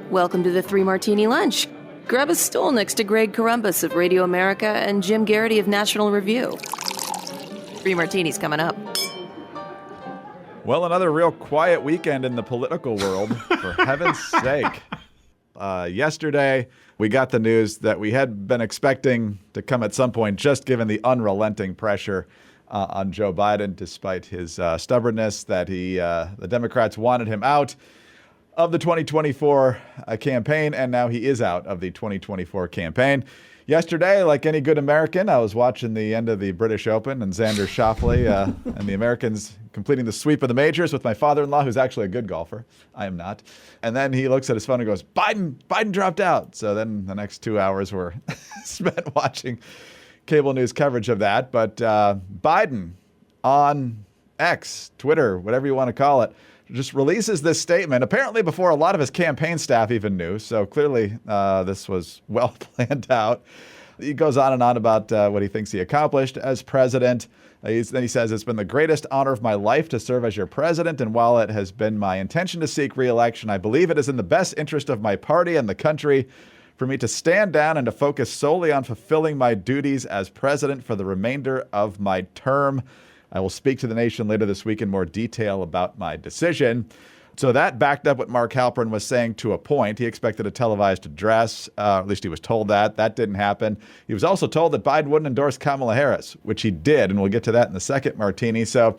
Welcome to the Three Martini Lunch. Grab a stool next to Greg Columbus of Radio America and Jim Garrity of National Review. Three Martinis coming up. Well, another real quiet weekend in the political world, for heaven's sake. Yesterday, we got the news that we had been expecting to come at some point, just given the unrelenting pressure on Joe Biden, despite his stubbornness that the Democrats wanted him out of the 2024 campaign, and now he is out of the 2024 campaign. Yesterday, like any good American, I was watching the end of the British Open and Xander Schauffele and the Americans completing the sweep of the majors with my father-in-law, who's actually a good golfer. I am not. And then he looks at his phone and goes, Biden dropped out. So then the next 2 hours were spent watching cable news coverage of that. But Biden on X, Twitter, whatever you want to call it, just releases this statement, apparently before a lot of his campaign staff even knew. So clearly this was well planned out. He goes on and on about what he thinks he accomplished as president. Then he says, "It's been the greatest honor of my life to serve as your president. And while it has been my intention to seek re-election, I believe it is in the best interest of my party and the country for me to stand down and to focus solely on fulfilling my duties as president for the remainder of my term. I will speak to the nation later this week in more detail about my decision." So that backed up what Mark Halperin was saying to a point. He expected a televised address. At least he was told that. That didn't happen. He was also told that Biden wouldn't endorse Kamala Harris, which he did. And we'll get to that in the second martini. So,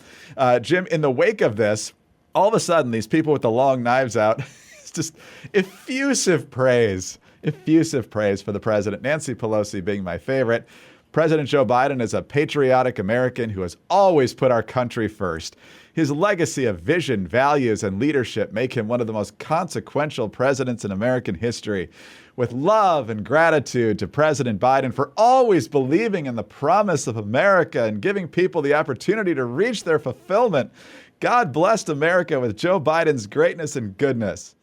Jim, in the wake of this, all of a sudden, these people with the long knives out, it's just effusive praise for the president. Nancy Pelosi being my favorite. President Joe Biden is a patriotic American who has always put our country first. His legacy of vision, values, and leadership make him one of the most consequential presidents in American history. With love and gratitude to President Biden for always believing in the promise of America and giving people the opportunity to reach their fulfillment, God blessed America with Joe Biden's greatness and goodness.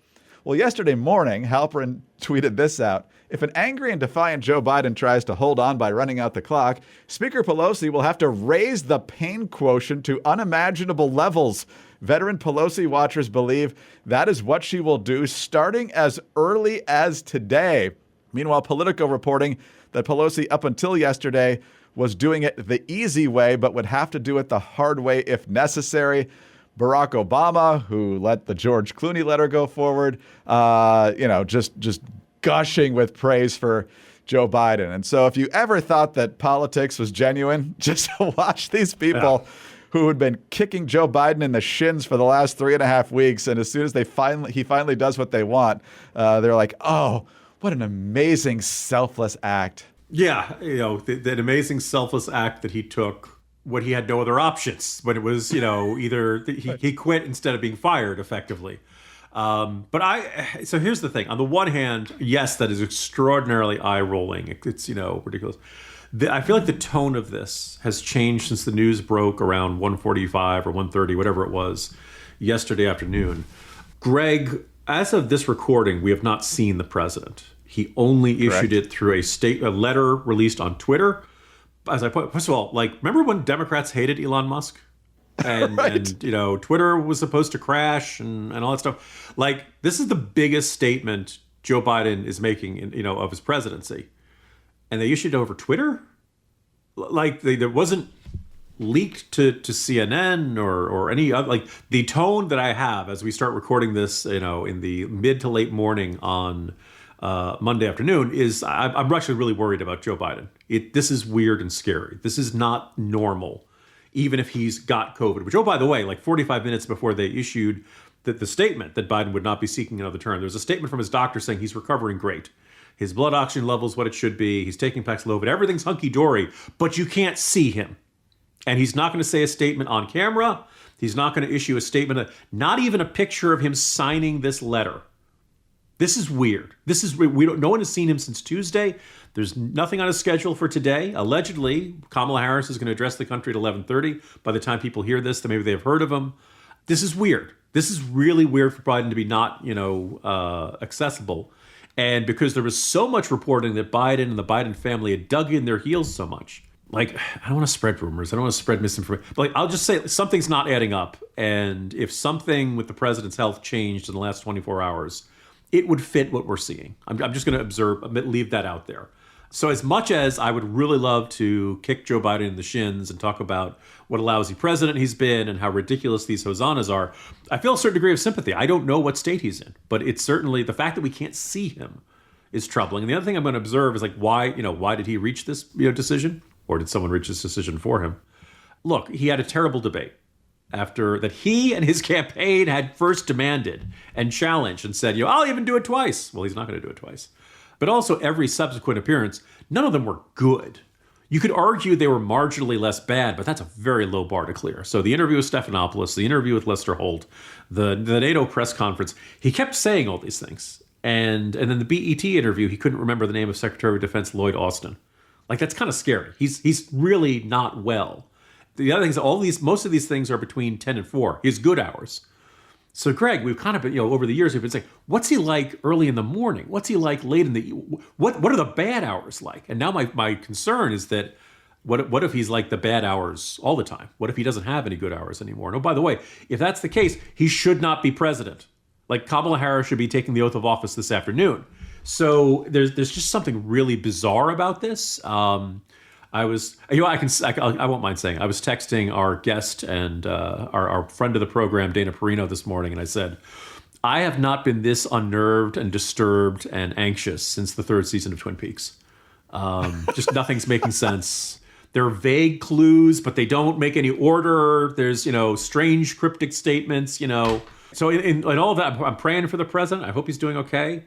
Well, yesterday morning, Halperin tweeted this out. If an angry and defiant Joe Biden tries to hold on by running out the clock, Speaker Pelosi will have to raise the pain quotient to unimaginable levels. Veteran Pelosi watchers believe that is what she will do starting as early as today. Meanwhile, Politico reporting that Pelosi, up until yesterday, was doing it the easy way, but would have to do it the hard way if necessary. Barack Obama, who let the George Clooney letter go forward, just gushing with praise for Joe Biden. And so if you ever thought that politics was genuine, just watch these people who had been kicking Joe Biden in the shins for the last 3.5 weeks. And as soon as he finally does what they want, they're like, oh, what an amazing selfless act. Yeah, that amazing selfless act that he took when he had no other options, when it was, either he quit instead of being fired effectively. So here's the thing. On the one hand, yes, that is extraordinarily eye-rolling. It's, ridiculous. I feel like the tone of this has changed since the news broke around 1:45 or 1:30, whatever it was, yesterday afternoon. Greg, as of this recording, we have not seen the president. He only issued it through a letter released on Twitter. As I put, first of all, remember when Democrats hated Elon Musk? And, and Twitter was supposed to crash and all that stuff. This is the biggest statement Joe Biden is making, of his presidency. And they issued it over Twitter? There wasn't leaked to CNN or any other, the tone that I have as we start recording this, in the mid to late morning on Monday afternoon is I'm actually really worried about Joe Biden. This is weird and scary. This is not normal. Even if he's got COVID, which, by the way, 45 minutes before they issued the statement that Biden would not be seeking another term, there was a statement from his doctor saying he's recovering great. His blood oxygen level is what it should be. He's taking Paxlovid. Everything's hunky-dory, but you can't see him. And he's not going to say a statement on camera. He's not going to issue a statement, not even a picture of him signing this letter. This is weird. No one has seen him since Tuesday. There's nothing on his schedule for today. Allegedly, Kamala Harris is going to address the country at 11:30. By the time people hear this, then maybe they've heard of him. This is weird. This is really weird for Biden to be not, accessible. And because there was so much reporting that Biden and the Biden family had dug in their heels so much, like, I don't want to spread rumors. I don't want to spread misinformation. But like, I'll just say something's not adding up. And if something with the president's health changed in the last 24 hours, it would fit what we're seeing. I'm just going to leave that out there. So as much as I would really love to kick Joe Biden in the shins and talk about what a lousy president he's been and how ridiculous these hosannas are, I feel a certain degree of sympathy. I don't know what state he's in, but it's certainly the fact that we can't see him is troubling. And the other thing I'm going to observe is like, why did he reach this decision? Or did someone reach this decision for him? Look, he had a terrible debate after that he and his campaign had first demanded and challenged and said, I'll even do it twice. Well, he's not going to do it twice. But also every subsequent appearance, none of them were good. You could argue they were marginally less bad, but that's a very low bar to clear. So the interview with Stephanopoulos, the interview with Lester Holt, the NATO press conference, he kept saying all these things. And then the BET interview, he couldn't remember the name of Secretary of Defense Lloyd Austin. Like, that's kind of scary. He's really not well. The other thing is most of these things are between 10 and 4, his good hours. So, Greg, we've kind of been, over the years, we've been saying, what's he like early in the morning? What's he like late in the, what are the bad hours like? And now my concern is that, what if he's like the bad hours all the time? What if he doesn't have any good hours anymore? And oh, by the way, if that's the case, he should not be president. Like, Kamala Harris should be taking the oath of office this afternoon. So there's just something really bizarre about this. I won't mind saying, I was texting our guest and our friend of the program, Dana Perino, this morning, and I said, I have not been this unnerved and disturbed and anxious since the third season of Twin Peaks. Just nothing's making sense. There are vague clues, but they don't make any order. There's, strange cryptic statements, So in all of that, I'm praying for the president. I hope he's doing okay.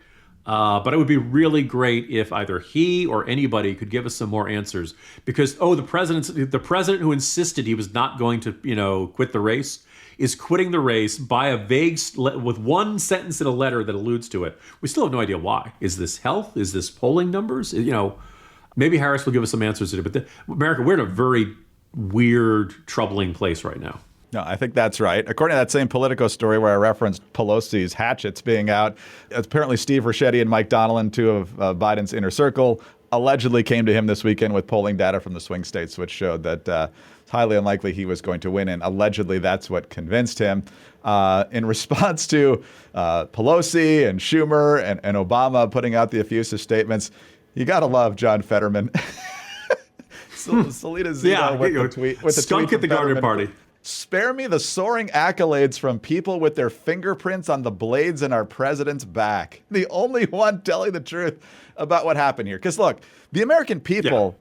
But it would be really great if either he or anybody could give us some more answers. Because, the president who insisted he was not going to, quit the race is quitting the race by a vague, with one sentence in a letter that alludes to it. We still have no idea why. Is this health? Is this polling numbers? Maybe Harris will give us some answers to it. But America, we're in a very weird, troubling place right now. No, I think that's right. According to that same Politico story where I referenced Pelosi's hatchets being out, apparently Steve Ricchetti and Mike Donilon, two of Biden's inner circle, allegedly came to him this weekend with polling data from the swing states, which showed that it's highly unlikely he was going to win. And allegedly that's what convinced him. In response to Pelosi and Schumer and Obama putting out the effusive statements, you got to love John Fetterman. Selena Zito with the tweet. Skunk at the garden party. Spare me the soaring accolades from people with their fingerprints on the blades in our president's back. The only one telling the truth about what happened here. Because look, the American people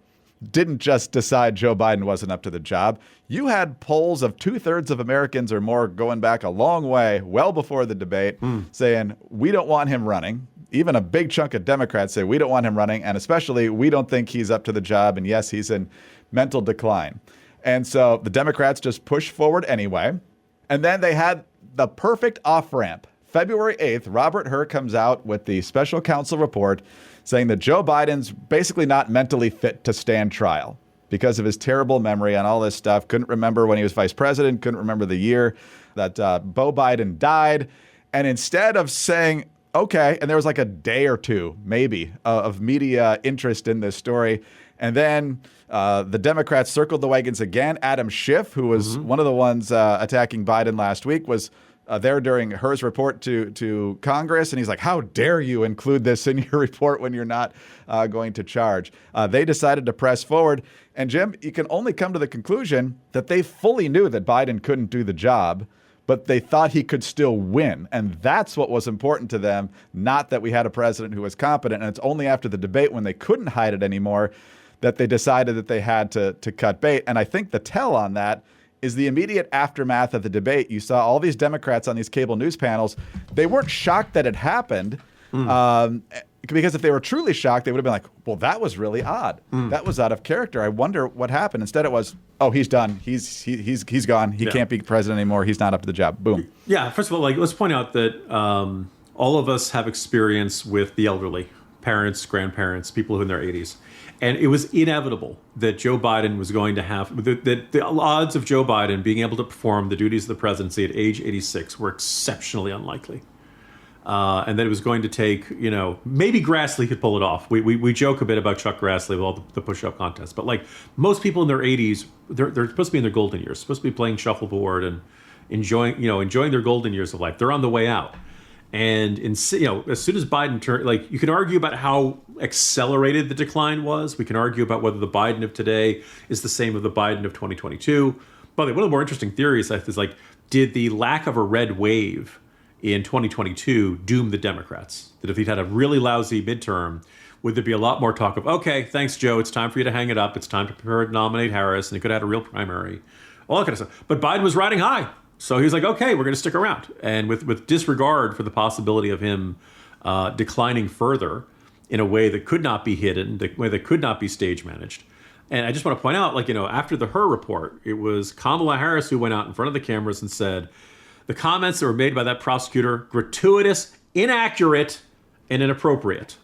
didn't just decide Joe Biden wasn't up to the job. You had polls of 2/3 of Americans or more going back a long way, well before the debate, saying we don't want him running. Even a big chunk of Democrats say we don't want him running, and especially we don't think he's up to the job, and yes, he's in mental decline. And so the Democrats just pushed forward anyway. And then they had the perfect off-ramp. February 8th, Robert Hur comes out with the special counsel report saying that Joe Biden's basically not mentally fit to stand trial because of his terrible memory and all this stuff. Couldn't remember when he was vice president, couldn't remember the year that Beau Biden died. And instead of saying, okay, and there was like a day or two, maybe, of media interest in this story. And then the Democrats circled the wagons again. Adam Schiff, who was one of the ones attacking Biden last week, was there during Hur's report to Congress. And he's like, how dare you include this in your report when you're not going to charge? They decided to press forward. And Jim, you can only come to the conclusion that they fully knew that Biden couldn't do the job, but they thought he could still win. And that's what was important to them, not that we had a president who was competent. And it's only after the debate when they couldn't hide it anymore that they decided that they had to cut bait. And I think the tell on that is the immediate aftermath of the debate. You saw all these Democrats on these cable news panels. They weren't shocked that it happened because if they were truly shocked, they would have been like, well, that was really odd. That was out of character. I wonder what happened. Instead, it was, oh, he's done. He's gone. He can't be president anymore. He's not up to the job. Boom. Yeah. First of all, let's point out that all of us have experience with the elderly, parents, grandparents, people who are in their 80s. And it was inevitable that Joe Biden was going to have, that the odds of Joe Biden being able to perform the duties of the presidency at age 86 were exceptionally unlikely. and that it was going to take, maybe Grassley could pull it off. We joke a bit about Chuck Grassley with all the push-up contests, but like most people in their 80s, they're supposed to be in their golden years, supposed to be playing shuffleboard and enjoying their golden years of life. They're on the way out. And as soon as Biden turned, like, you can argue about how accelerated the decline was. We can argue about whether the Biden of today is the same as the Biden of 2022. By the way, one of the more interesting theories is like, did the lack of a red wave in 2022 doom the Democrats? That if he'd had a really lousy midterm, would there be a lot more talk of, okay, thanks, Joe, it's time for you to hang it up. It's time to prepare to nominate Harris, and he could have had a real primary, all that kind of stuff. But Biden was riding high. So he was like, okay, we're going to stick around. And with disregard for the possibility of him declining further in a way that could not be hidden, the way that could not be stage managed. And I just want to point out, after the Her report, it was Kamala Harris who went out in front of the cameras and said, the comments that were made by that prosecutor, gratuitous, inaccurate, and inappropriate.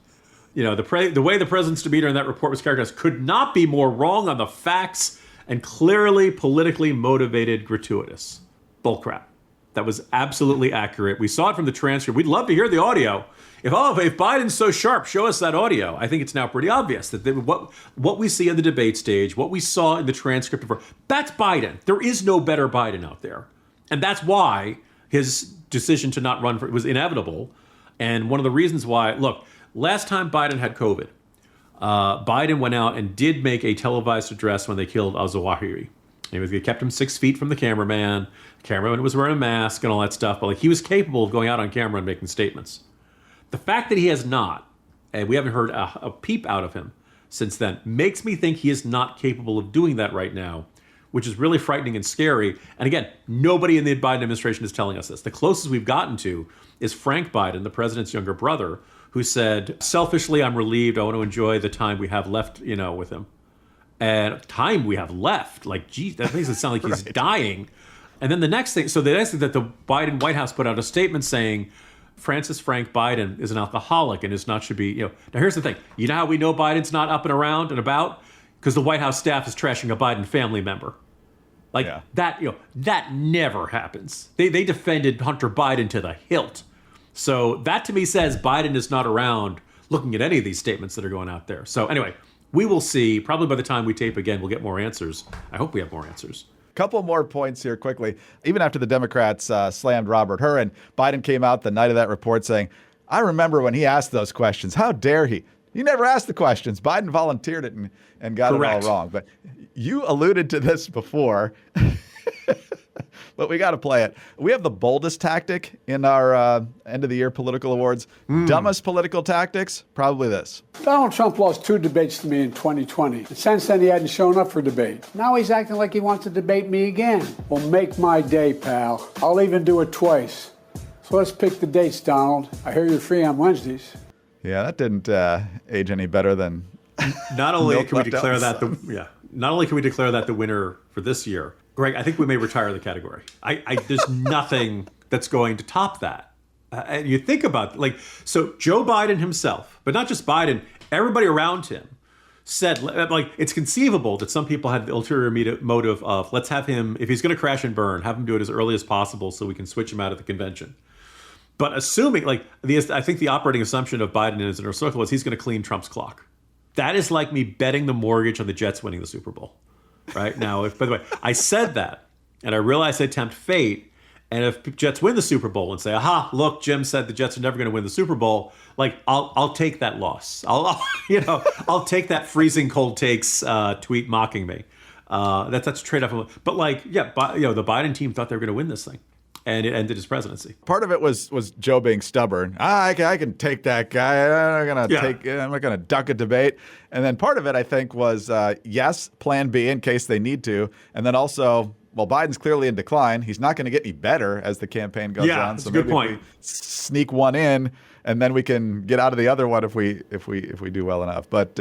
The way the president's demeanor in that report was characterized could not be more wrong on the facts and clearly politically motivated gratuitous. Bullcrap. That was absolutely accurate. We saw it from the transcript. We'd love to hear the audio. If Biden's so sharp, show us that audio. I think it's now pretty obvious that what we see on the debate stage, what we saw in the transcript of her, that's Biden. There is no better Biden out there. And that's why his decision to not run was inevitable. And one of the reasons why, look, last time Biden had COVID, Biden went out and did make a televised address when they killed al-Zawahiri. They kept him 6 feet from the cameraman. The cameraman was wearing a mask and all that stuff, but he was capable of going out on camera and making statements. The fact that he has not, and we haven't heard a peep out of him since then, makes me think he is not capable of doing that right now, which is really frightening and scary. And again, nobody in the Biden administration is telling us this. The closest we've gotten to is Frank Biden, the president's younger brother, who said, selfishly, I'm relieved. I want to enjoy the time we have left, with him. And time we have left, like, geez, that makes it sound like he's dying. And then the next thing that the Biden White House put out a statement saying Francis Frank Biden is an alcoholic and should be, Now here's the thing. You know how we know Biden's not up and around and about? Because the White House staff is trashing a Biden family member. That never happens. They defended Hunter Biden to the hilt. So that to me says Biden is not around looking at any of these statements that are going out there. So anyway, we will see. Probably by the time we tape again, we'll get more answers. I hope we have more answers. Couple more points here quickly. Even after the Democrats slammed Robert Hur, and Biden came out the night of that report saying, I remember when he asked those questions. How dare he? He never asked the questions. Biden volunteered it and got Correct. It all wrong. But you alluded to this before, but we got to play it. We have the boldest tactic in our end of the year political awards. Dumbest political tactics, probably this. Donald Trump lost 2 debates to me in 2020. And since then, he hadn't shown up for debate. Now he's acting like he wants to debate me again. Well, make my day, pal. I'll even do it twice. So let's pick the dates, Donald. I hear you're free on Wednesdays. Yeah, that didn't age any better than. Not only can we declare that the winner for this year, Greg, I think we may retire the category. There's nothing that's going to top that. And you think about so Joe Biden himself, but not just Biden, everybody around him said, it's conceivable that some people had the ulterior motive of, let's have him, if he's going to crash and burn, have him do it as early as possible so we can switch him out of the convention. But assuming, I think the operating assumption of Biden in his inner circle is he's going to clean Trump's clock. That is like me betting the mortgage on the Jets winning the Super Bowl. Right now, by the way, I said that, and I realized I tempt fate. And if Jets win the Super Bowl and say, "Aha, look, Jim said the Jets are never going to win the Super Bowl," I'll take that loss. I'll take that freezing cold takes tweet mocking me. That's a trade-off. But the Biden team thought they were going to win this thing, and it ended his presidency. Part of it was Joe being stubborn. I can take that guy. I'm not gonna duck a debate. And then part of it, I think, was yes, Plan B in case they need to, and then also, well, Biden's clearly in decline. He's not going to get any better as the campaign goes on. So that's a good point. We sneak one in, and then we can get out of the other one if we do well enough. But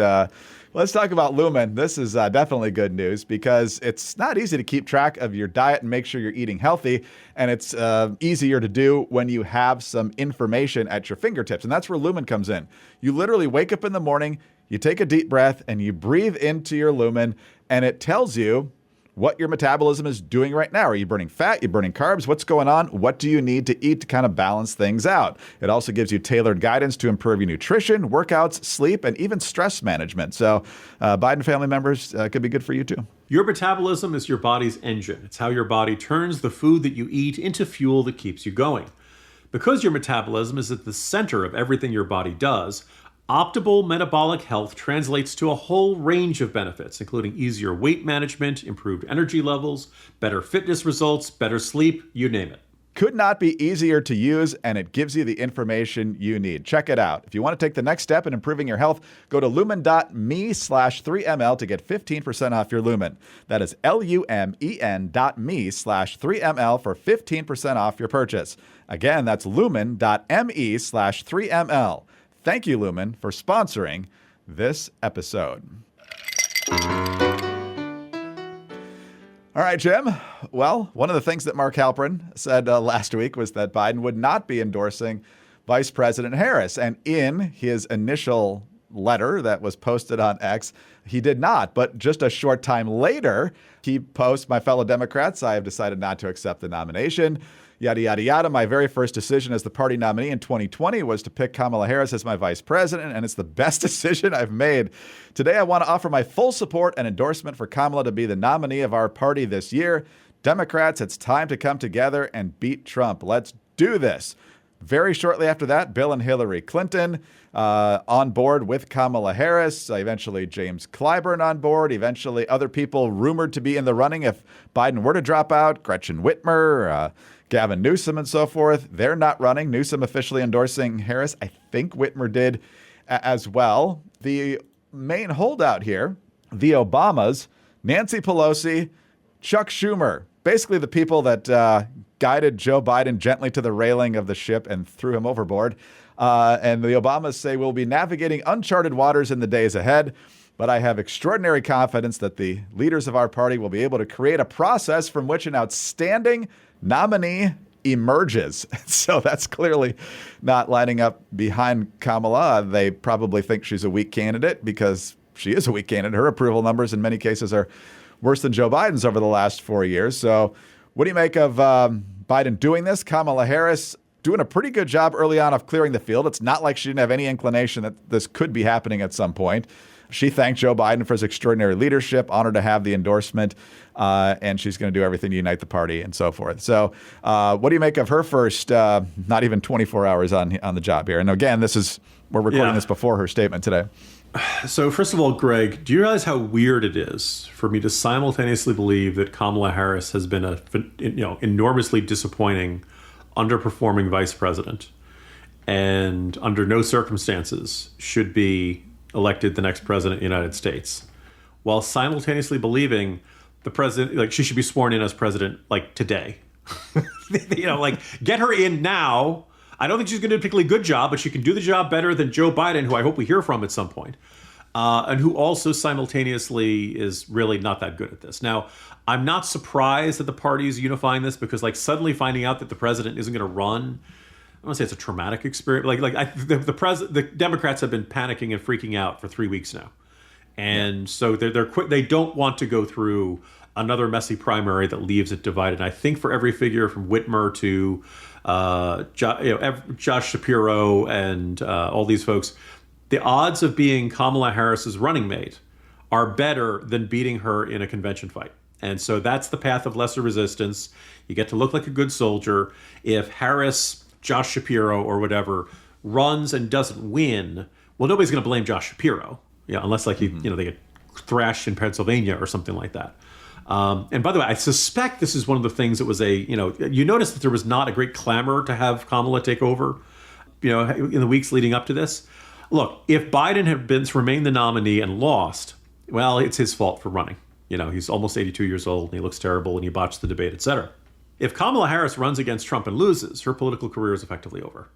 let's talk about Lumen. This is definitely good news because it's not easy to keep track of your diet and make sure you're eating healthy. And it's easier to do when you have some information at your fingertips. And that's where Lumen comes in. You literally wake up in the morning, you take a deep breath, and you breathe into your Lumen, and it tells you what your metabolism is doing right now. Are you burning fat? You burning carbs? What's going on? What do you need to eat to kind of balance things out? It also gives you tailored guidance to improve your nutrition, workouts, sleep, and even stress management. So Biden family members could be good for you too. Your metabolism is your body's engine. It's how your body turns the food that you eat into fuel that keeps you going. Because your metabolism is at the center of everything your body does, optimal metabolic health translates to a whole range of benefits, including easier weight management, improved energy levels, better fitness results, better sleep, you name it. Could not be easier to use, and it gives you the information you need. Check it out. If you want to take the next step in improving your health, go to lumen.me/3ml to get 15% off your Lumen. That is lumen.me/3ml for 15% off your purchase. Again, that's lumen.me/3ml. Thank you, Lumen, for sponsoring this episode. All right, Jim. Well, one of the things that Mark Halperin said last week was that Biden would not be endorsing Vice President Harris. And in his initial letter that was posted on X, he did not. But just a short time later, he posts, "My fellow Democrats, I have decided not to accept the nomination. Yada, yada, yada. My very first decision as the party nominee in 2020 was to pick Kamala Harris as my vice president, and it's the best decision I've made. Today, I want to offer my full support and endorsement for Kamala to be the nominee of our party this year. Democrats, it's time to come together and beat Trump. Let's do this." Very shortly after that, Bill and Hillary Clinton on board with Kamala Harris. Eventually, James Clyburn on board. Eventually, other people rumored to be in the running if Biden were to drop out. Gretchen Whitmer, Gavin Newsom, and so forth. They're not running. Newsom officially endorsing Harris. I think Whitmer did as well. The main holdout here, the Obamas, Nancy Pelosi, Chuck Schumer, basically the people that guided Joe Biden gently to the railing of the ship and threw him overboard. And the Obamas say we'll be navigating uncharted waters in the days ahead. But I have extraordinary confidence that the leaders of our party will be able to create a process from which an outstanding nominee emerges. So that's clearly not lining up behind Kamala. They probably think she's a weak candidate because she is a weak candidate. Her approval numbers in many cases are worse than Joe Biden's over the last 4 years. So what do you make of Biden doing this? Kamala Harris doing a pretty good job early on of clearing the field. It's not like she didn't have any inclination that this could be happening at some point. She thanked Joe Biden for his extraordinary leadership, honored to have the endorsement, and she's going to do everything to unite the party and so forth. So what do you make of her first, not even 24 hours on the job here? And again, we're recording this before her statement today. So first of all, Greg, do you realize how weird it is for me to simultaneously believe that Kamala Harris has been a enormously disappointing, underperforming vice president and under no circumstances should be elected the next president of the United States, while simultaneously believing the president, she should be sworn in as president, today. Get her in now. I don't think she's going to do a particularly good job, but she can do the job better than Joe Biden, who I hope we hear from at some point, and who also simultaneously is really not that good at this. Now, I'm not surprised that the party is unifying this because, suddenly finding out that the president isn't going to run, I want to say it's a traumatic experience. The Democrats have been panicking and freaking out for 3 weeks now, and so they don't want to go through another messy primary that leaves it divided. And I think for every figure from Whitmer to Josh Shapiro and all these folks, the odds of being Kamala Harris's running mate are better than beating her in a convention fight. And so that's the path of lesser resistance. You get to look like a good soldier. If Harris, Josh Shapiro, or whatever runs and doesn't win, well, nobody's going to blame Josh Shapiro, unless they get thrashed in Pennsylvania or something like that. And by the way, I suspect this is one of the things that was you notice that there was not a great clamor to have Kamala take over, in the weeks leading up to this. Look, if Biden had remained the nominee and lost, well, it's his fault for running. He's almost 82 years old and he looks terrible and he botched the debate, et cetera. If Kamala Harris runs against Trump and loses, her political career is effectively over.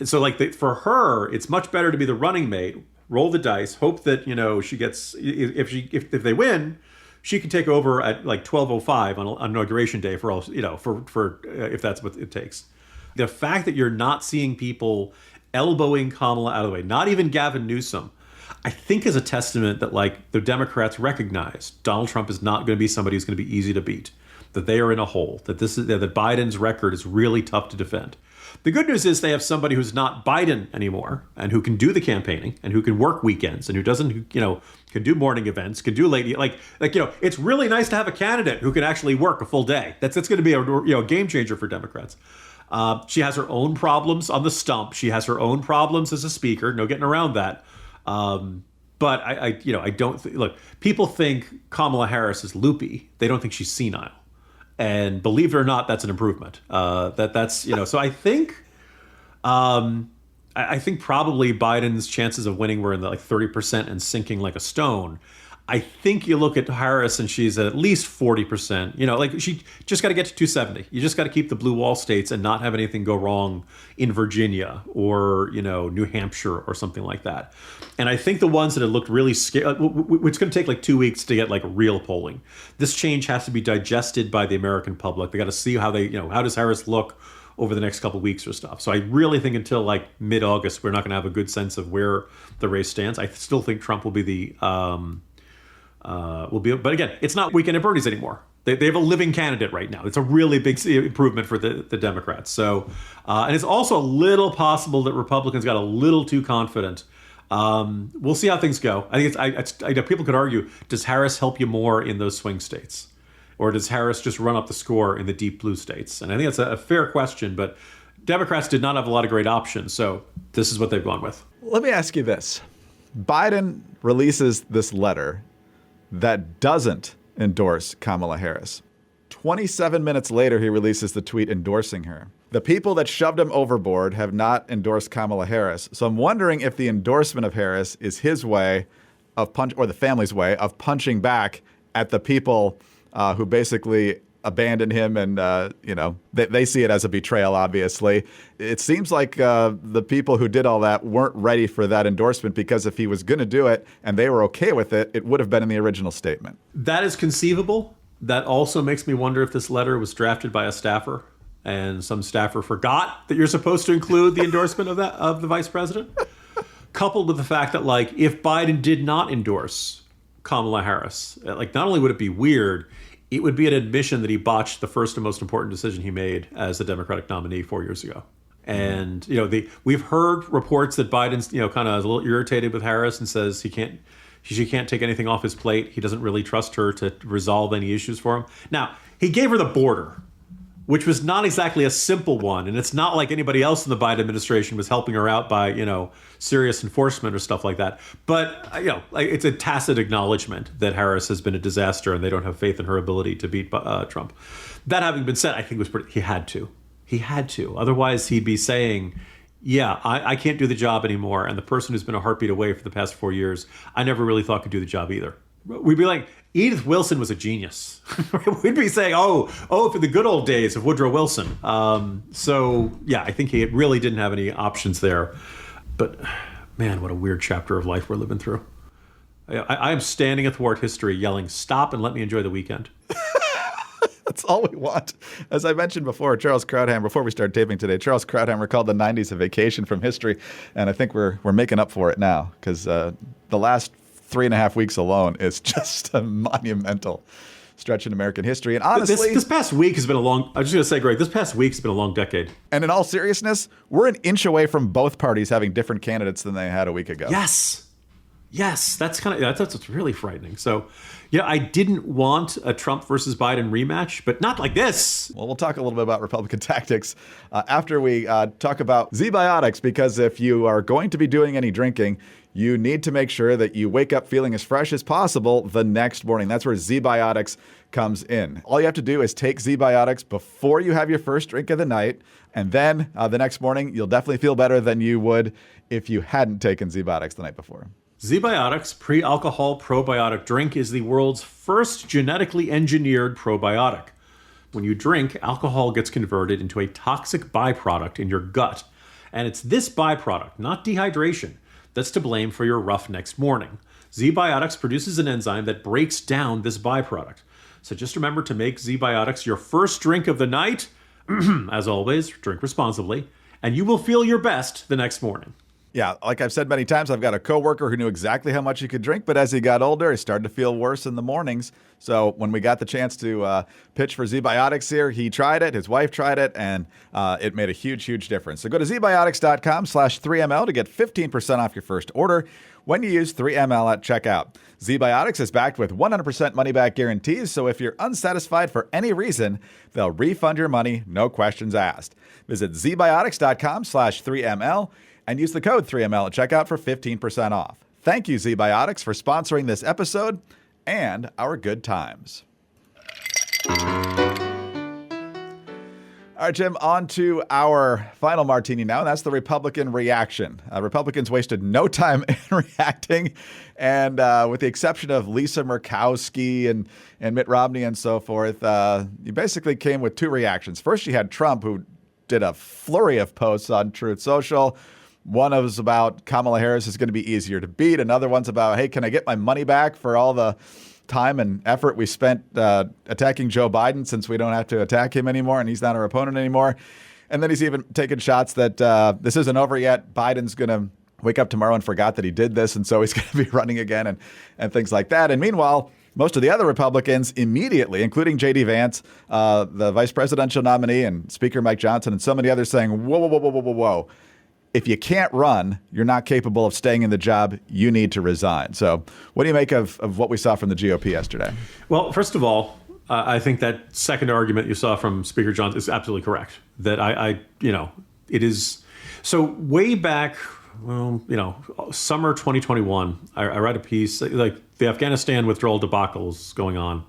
And so for her, it's much better to be the running mate, roll the dice, hope that, she gets, if they win, she can take over at 12:05 on inauguration day for all, for if that's what it takes. The fact that you're not seeing people elbowing Kamala out of the way, not even Gavin Newsom. I think is a testament that like the Democrats recognize Donald Trump is not going to be somebody who's going to be easy to beat, that they are in a hole, that Biden's record is really tough to defend. The good news is they have somebody who's not Biden anymore and who can do the campaigning and who can work weekends and who doesn't, can do morning events, can do late, it's really nice to have a candidate who can actually work a full day. That's going to be a game changer for Democrats. She has her own problems on the stump. She has her own problems as a speaker. No getting around that. But I don't look. People think Kamala Harris is loopy. They don't think she's senile. And believe it or not, that's an improvement. So I think, I think probably Biden's chances of winning were in the 30% and sinking like a stone. I think you look at Harris and she's at least 40%. She just got to get to 270. You just got to keep the blue wall states and not have anything go wrong in Virginia or, New Hampshire or something like that. And I think the ones that have looked really scary, it's going to take 2 weeks to get real polling. This change has to be digested by the American public. They got to see how how does Harris look over the next couple of weeks or stuff. So I really think until mid-August, we're not going to have a good sense of where the race stands. I still think Trump will be but again, it's not weekend at Bernie's anymore. They have a living candidate right now. It's a really big improvement for the Democrats. So, and it's also a little possible that Republicans got a little too confident. We'll see how things go. I think people could argue, does Harris help you more in those swing states? Or does Harris just run up the score in the deep blue states? And I think that's a fair question, but Democrats did not have a lot of great options. So this is what they've gone with. Let me ask you this. Biden releases this letter that doesn't endorse Kamala Harris. 27 minutes later, he releases the tweet endorsing her. The people that shoved him overboard have not endorsed Kamala Harris. So I'm wondering if the endorsement of Harris is his way of or the family's way of punching back at the people who basically abandoned him. And, they see it as a betrayal, obviously. It seems like the people who did all that weren't ready for that endorsement, because if he was going to do it and they were okay with it, it would have been in the original statement. That is conceivable. That also makes me wonder if this letter was drafted by a staffer and some staffer forgot that you're supposed to include the endorsement of the vice president. Coupled with the fact that if Biden did not endorse Kamala Harris, not only would it be weird, it would be an admission that he botched the first and most important decision he made as the Democratic nominee 4 years ago. And, we've heard reports that Biden's, kind of a little irritated with Harris and says she can't take anything off his plate. He doesn't really trust her to resolve any issues for him. Now, he gave her the border, which was not exactly a simple one. And it's not like anybody else in the Biden administration was helping her out by, serious enforcement or stuff like that. But, it's a tacit acknowledgement that Harris has been a disaster and they don't have faith in her ability to beat Trump. That having been said, I think he had to. He had to. Otherwise, he'd be saying, yeah, I can't do the job anymore. And the person who's been a heartbeat away for the past 4 years, I never really thought could do the job either. We'd be like, Edith Wilson was a genius. We'd be saying, for the good old days of Woodrow Wilson. I think he really didn't have any options there. But man, what a weird chapter of life we're living through. I am standing athwart history yelling, stop and let me enjoy the weekend. That's all we want. As I mentioned before, before we started taping today, Charles Krauthammer called the 90s a vacation from history. And I think we're making up for it now, because the last 3.5 weeks alone is just a monumental stretch in American history. And honestly, this past week has been I'm just going to say, Greg, this past week has been a long decade. And in all seriousness, we're an inch away from both parties having different candidates than they had a week ago. Yes, that's what's really frightening. So, I didn't want a Trump versus Biden rematch, but not like this. Well, we'll talk a little bit about Republican tactics after we talk about Z-Biotics, because if you are going to be doing any drinking, you need to make sure that you wake up feeling as fresh as possible the next morning. That's where Z-Biotics comes in. All you have to do is take Z-Biotics before you have your first drink of the night, and then the next morning, you'll definitely feel better than you would if you hadn't taken Z-Biotics the night before. Z-Biotics pre-alcohol probiotic drink is the world's first genetically engineered probiotic. When you drink, alcohol gets converted into a toxic byproduct in your gut. And it's this byproduct, not dehydration, that's to blame for your rough next morning. Z-Biotics produces an enzyme that breaks down this byproduct. So just remember to make Z-Biotics your first drink of the night. As always, drink responsibly, and you will feel your best the next morning. Yeah, like I've said many times, I've got a coworker who knew exactly how much he could drink, but as he got older, he started to feel worse in the mornings. So when we got the chance to pitch for ZBiotics here, he tried it, his wife tried it, and it made a huge, huge difference. So go to zbiotics.com/3ml to get 15% off your first order when you use 3ml at checkout. ZBiotics is backed with 100% money-back guarantees, so if you're unsatisfied for any reason, they'll refund your money, no questions asked. Visit zbiotics.com/3ml and use the code 3ml at checkout for 15% off. Thank you, ZBiotics, for sponsoring this episode and our good times. All right, Jim, on to our final martini now, and that's the Republican reaction. Republicans wasted no time in reacting, and with the exception of Lisa Murkowski and Mitt Romney and so forth, you basically came with two reactions. First, you had Trump, who did a flurry of posts on Truth Social. One was about Kamala Harris is going to be easier to beat. Another one's about, hey, can I get my money back for all the time and effort we spent attacking Joe Biden since we don't have to attack him anymore and he's not our opponent anymore. And then he's even taken shots that this isn't over yet. Biden's going to wake up tomorrow and forgot that he did this, and so he's going to be running again and things like that. And meanwhile, most of the other Republicans immediately, including J.D. Vance, the vice presidential nominee, and Speaker Mike Johnson, and so many others saying, whoa, whoa, whoa, whoa, whoa, whoa, whoa. If you can't run, you're not capable of staying in the job, you need to resign. So what do you make of what we saw from the GOP yesterday? Well, first of all, I think that second argument you saw from Speaker Johnson is absolutely correct. That it is. So way back, summer 2021, I read a piece, like the Afghanistan withdrawal debacle is going on.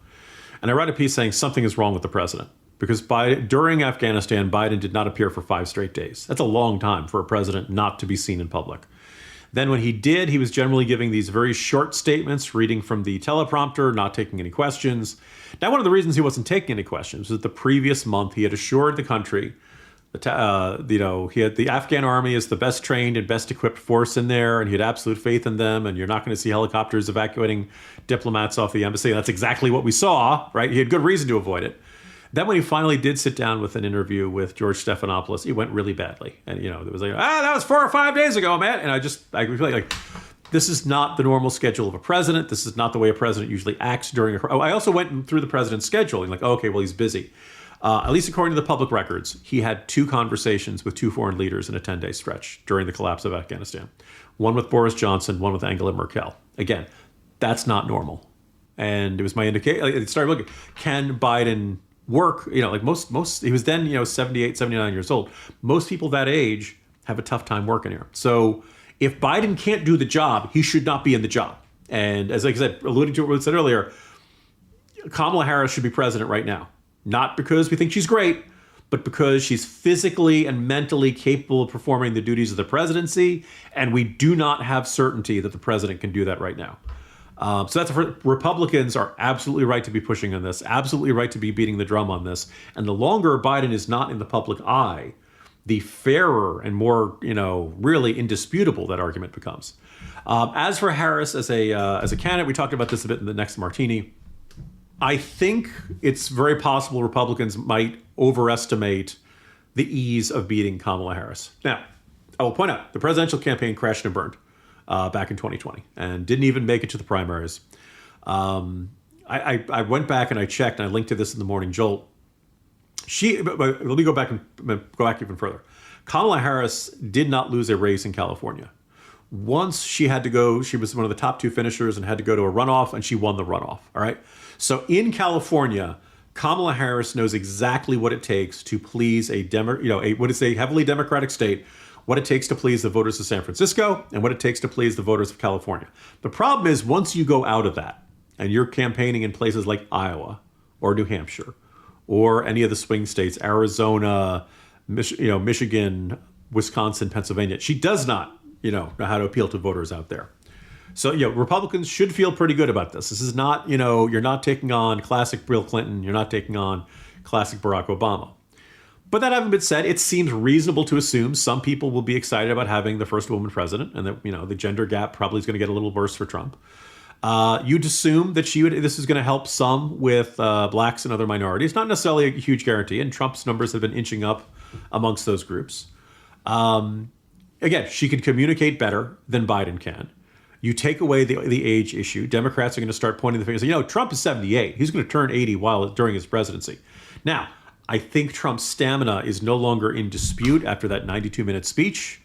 And I read a piece saying something is wrong with the president. Because during Afghanistan, Biden did not appear for 5 straight days. That's a long time for a president not to be seen in public. Then when he did, he was generally giving these very short statements, reading from the teleprompter, not taking any questions. Now, one of the reasons he wasn't taking any questions was that the previous month he had assured the country that he had the Afghan army is the best trained and best equipped force in there, and he had absolute faith in them, and you're not going to see helicopters evacuating diplomats off the embassy. That's exactly what we saw, right? He had good reason to avoid it. Then when he finally did sit down with an interview with George Stephanopoulos, it went really badly. And, it was like, that was 4 or 5 days ago, man. And I feel like this is not the normal schedule of a president. This is not the way a president usually acts during I also went through the president's schedule and okay, well, he's busy. At least according to the public records, he had 2 conversations with 2 foreign leaders in a 10-day stretch during the collapse of Afghanistan. One with Boris Johnson, one with Angela Merkel. Again, that's not normal. And it was my indication. I started looking, can Biden work, most he was then 78, 79 years old. Most people that age have a tough time working here. So if Biden can't do the job, he should not be in the job. And as I said, alluding to what I said earlier, Kamala Harris should be president right now. Not because we think she's great, but because she's physically and mentally capable of performing the duties of the presidency, and we do not have certainty that the president can do that right now. So that's Republicans are absolutely right to be pushing on this, absolutely right to be beating the drum on this. And the longer Biden is not in the public eye, the fairer and more, really indisputable that argument becomes. As for Harris as a candidate, we talked about this a bit in the next martini. I think it's very possible Republicans might overestimate the ease of beating Kamala Harris. Now, I will point out the presidential campaign crashed and burned back in 2020 and didn't even make it to the primaries. I went back and I checked, and I linked to this in the Morning Jolt. Let me go back even further. Kamala Harris did not lose a race in California. Once she had to go, she was one of the top 2 finishers and had to go to a runoff, and she won the runoff. All right. So in California, Kamala Harris knows exactly what it takes to please a heavily Democratic state, what it takes to please the voters of San Francisco, and what it takes to please the voters of California. The problem is once you go out of that and you're campaigning in places like Iowa or New Hampshire or any of the swing states, Arizona, Michigan, Wisconsin, Pennsylvania, she does not, know how to appeal to voters out there. So, Republicans should feel pretty good about this. This is not, you're not taking on classic Bill Clinton. You're not taking on classic Barack Obama. But that having been said, it seems reasonable to assume some people will be excited about having the first woman president, and that the gender gap probably is going to get a little worse for Trump. You'd assume that this is going to help some with blacks and other minorities. Not necessarily a huge guarantee, and Trump's numbers have been inching up amongst those groups. again, she can communicate better than Biden can. You take away the age issue, Democrats are going to start pointing the fingers. Trump is 78. He's going to turn 80 during his presidency. Now, I think Trump's stamina is no longer in dispute after that 92-minute speech.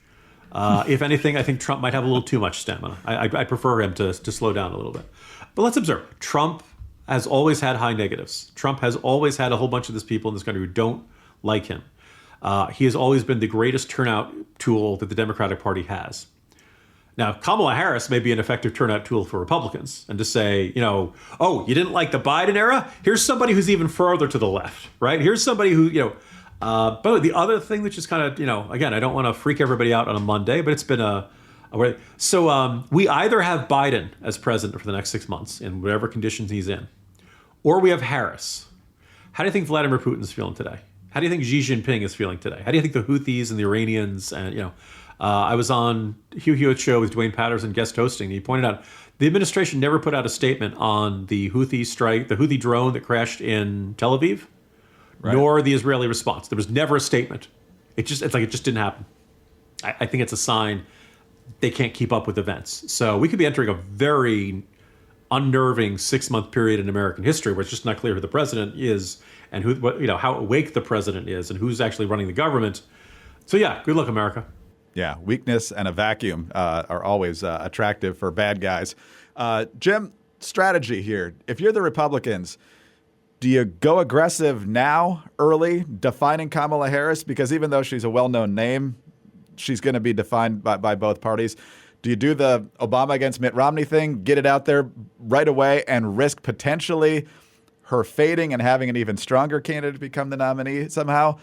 If anything, I think Trump might have a little too much stamina. I prefer him to slow down a little bit. But let's observe. Trump has always had high negatives. Trump has always had a whole bunch of these people in this country who don't like him. He has always been the greatest turnout tool that the Democratic Party has. Now, Kamala Harris may be an effective turnout tool for Republicans. And to say, oh, you didn't like the Biden era? Here's somebody who's even further to the left, right? Here's somebody who, but the other thing which is kind of, again, I don't want to freak everybody out on a Monday, but it's been so we either have Biden as president for the next 6 months in whatever conditions he's in, or we have Harris. How do you think Vladimir Putin's feeling today? How do you think Xi Jinping is feeling today? How do you think the Houthis and the Iranians and, I was on Hugh Hewitt's show with Dwayne Patterson guest hosting. And he pointed out the administration never put out a statement on the Houthi strike, the Houthi drone that crashed in Tel Aviv, right, nor the Israeli response. There was never a statement. It's like it just didn't happen. I think it's a sign they can't keep up with events. So we could be entering a very unnerving 6-month period in American history where it's just not clear who the president is and how awake the president is and who's actually running the government. So yeah, good luck, America. Yeah, weakness and a vacuum are always attractive for bad guys. Jim, strategy here. If you're the Republicans, do you go aggressive now, early, defining Kamala Harris? Because even though she's a well-known name, she's going to be defined by both parties. Do you do the Obama against Mitt Romney thing, get it out there right away, and risk potentially her fading and having an even stronger candidate become the nominee somehow?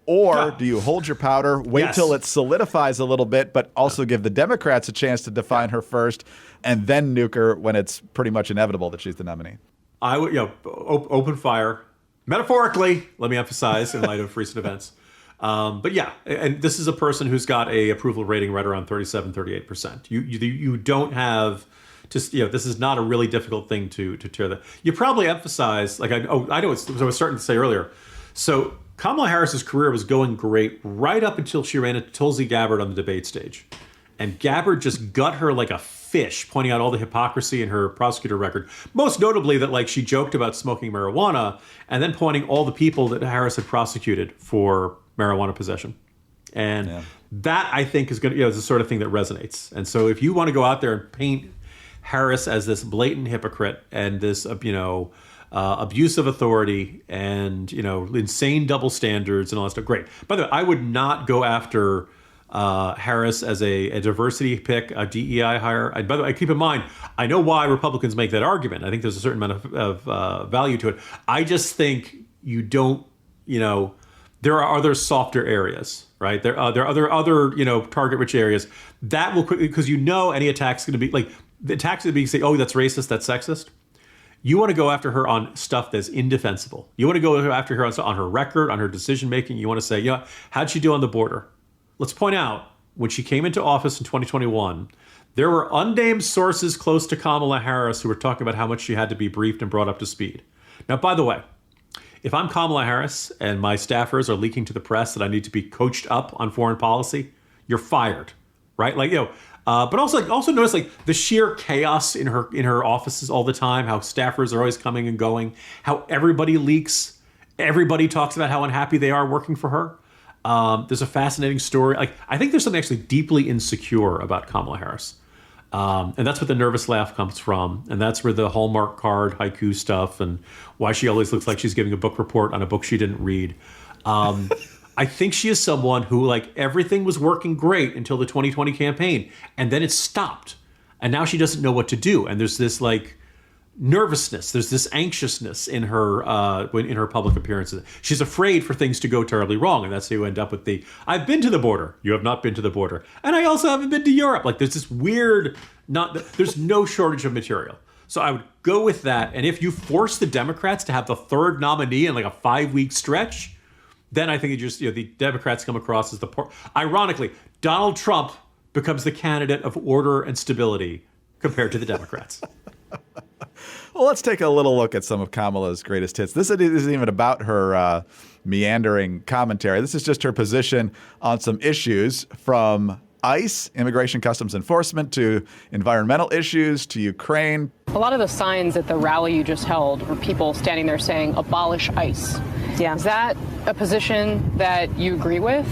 Or do you hold your powder, wait till it solidifies a little bit, but also give the Democrats a chance to define her first, and then nuke her when it's pretty much inevitable that she's the nominee? I would, open fire, metaphorically, let me emphasize, in light of recent events. But yeah, and this is a person who's got a approval rating right around 37, 38%. You don't have just, this is not a really difficult thing to tear that. You probably emphasize, I know what I was starting to say earlier. So Kamala Harris's career was going great right up until she ran into Tulsi Gabbard on the debate stage. And Gabbard just gut her like a fish, pointing out all the hypocrisy in her prosecutor record. Most notably that she joked about smoking marijuana and then pointing all the people that Harris had prosecuted for marijuana possession. And that, I think, is going to, is the sort of thing that resonates. And so if you want to go out there and paint Harris as this blatant hypocrite and this, abuse of authority and, insane double standards and all that stuff, great. By the way, I would not go after Harris as a diversity pick, a DEI hire. By the way, keep in mind, I know why Republicans make that argument. I think there's a certain amount of value to it. I just think you don't, there are other softer areas, right? There are other target-rich areas that will quickly, because any attack's going to be the attacks going to be say, oh, that's racist, that's sexist. You want to go after her on stuff that's indefensible. You want to go after her on her record, on her decision-making. You want to say, how'd she do on the border? Let's point out, when she came into office in 2021, there were unnamed sources close to Kamala Harris who were talking about how much she had to be briefed and brought up to speed. Now, by the way, if I'm Kamala Harris and my staffers are leaking to the press that I need to be coached up on foreign policy, you're fired, right? But also notice the sheer chaos in her offices all the time, how staffers are always coming and going, how everybody leaks, everybody talks about how unhappy they are working for her. There's a fascinating story. I think there's something actually deeply insecure about Kamala Harris. And that's what the nervous laugh comes from. And that's where the Hallmark card haiku stuff and why she always looks like she's giving a book report on a book she didn't read. I think she is someone who everything was working great until the 2020 campaign. And then it stopped. And now she doesn't know what to do. And there's this nervousness. There's this anxiousness in her public appearances. She's afraid for things to go terribly wrong, and that's how you end up with I've been to the border. You have not been to the border, and I also haven't been to Europe. There's this weird. There's no shortage of material. So I would go with that. And if you force the Democrats to have the third nominee in a 5-week stretch, then I think the Democrats come across as ironically, Donald Trump becomes the candidate of order and stability compared to the Democrats. Well, let's take a little look at some of Kamala's greatest hits. This isn't even about her meandering commentary. This is just her position on some issues from ICE, Immigration Customs Enforcement, to environmental issues, to Ukraine. A lot of the signs at the rally you just held were people standing there saying, abolish ICE. Yeah. Is that a position that you agree with?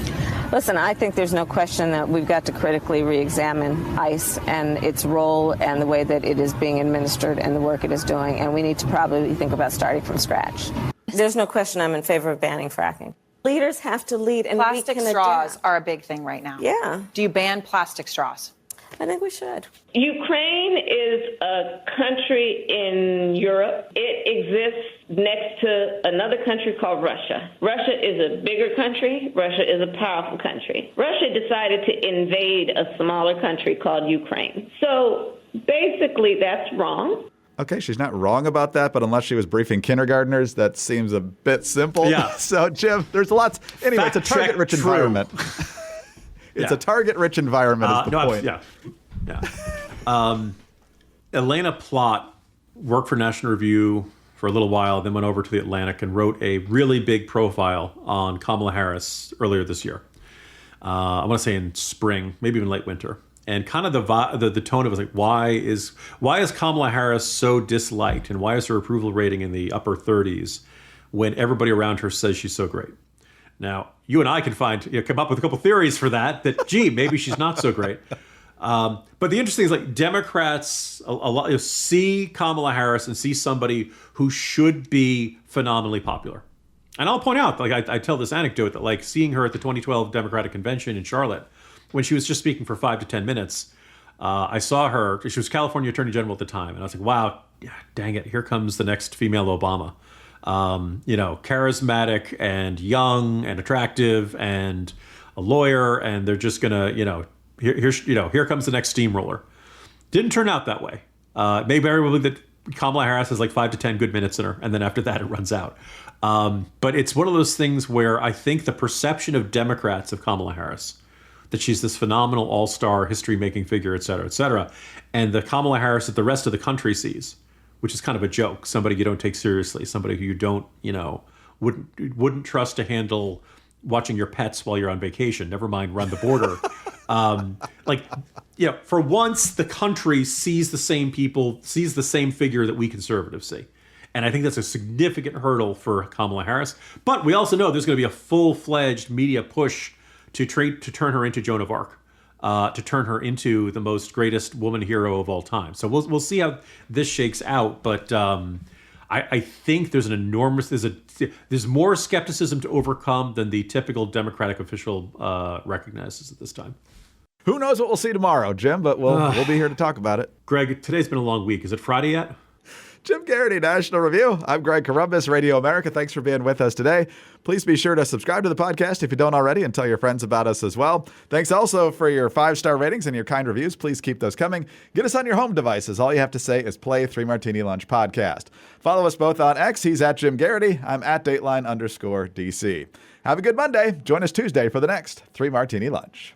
Listen, I think there's no question that we've got to critically re-examine ICE and its role and the way that it is being administered and the work it is doing. And we need to probably think about starting from scratch. There's no question I'm in favor of banning fracking. Leaders have to lead, and plastic we can straws adapt. are a big thing right now. Yeah. Do you ban plastic straws? I think we should. Ukraine is a country in Europe. It exists next to another country called Russia. Russia is a bigger country. Russia is a powerful country. Russia decided to invade a smaller country called Ukraine. So basically, that's wrong. Okay, she's not wrong about that, but unless she was briefing kindergartners, that seems a bit simple. Yeah. So, Jim, there's lots. Anyway, Fact it's a target-rich check, true. environment. It's a target-rich environment is the point. Elena Plott worked for National Review for a little while, then went over to the Atlantic and wrote a really big profile on Kamala Harris earlier this year. I want to say in spring, maybe even late winter. And kind of the tone of it was like, why is Kamala Harris so disliked, and why is her approval rating in the upper 30s when everybody around her says she's so great? Now, you and I can come up with a couple theories for that, gee, maybe she's not so great. But the interesting is, like, Democrats a lot see Kamala Harris and see somebody who should be phenomenally popular. And I'll point out, like, I tell this anecdote that, like, seeing her at the 2012 Democratic Convention in Charlotte, when she was just speaking for 5 to 10 minutes, I saw her. She was California Attorney General at the time, and I was like, wow, dang it, here comes the next female Obama. Charismatic and young and attractive and a lawyer, and they're just gonna, here comes the next steamroller. Didn't turn out that way. Maybe very well that Kamala Harris has like 5 to 10 good minutes in her, and then after that it runs out. But it's one of those things where I think the perception of Democrats of Kamala Harris, that she's this phenomenal all-star history-making figure, et cetera, and the Kamala Harris that the rest of the country sees, which is kind of a joke, somebody you don't take seriously, somebody who you don't, wouldn't trust to handle watching your pets while you're on vacation, never mind run the border. For once, the country sees the same people, sees the same figure that we conservatives see. And I think that's a significant hurdle for Kamala Harris. But we also know there's going to be a full-fledged media push to turn her into Joan of Arc. To turn her into the most greatest woman hero of all time. So we'll see how this shakes out. But I think there's there's more skepticism to overcome than the typical Democratic official recognizes at this time. Who knows what we'll see tomorrow, Jim, but we'll be here to talk about it. Greg, today's been a long week. Is it Friday yet? Jim Garrity, National Review. I'm Greg Columbus, Radio America. Thanks for being with us today. Please be sure to subscribe to the podcast if you don't already, and tell your friends about us as well. Thanks also for your 5-star ratings and your kind reviews. Please keep those coming. Get us on your home devices. All you have to say is play 3 Martini Lunch Podcast. Follow us both on X. He's at Jim Garrity. I'm at Dateline_DC. Have a good Monday. Join us Tuesday for the next 3 Martini Lunch.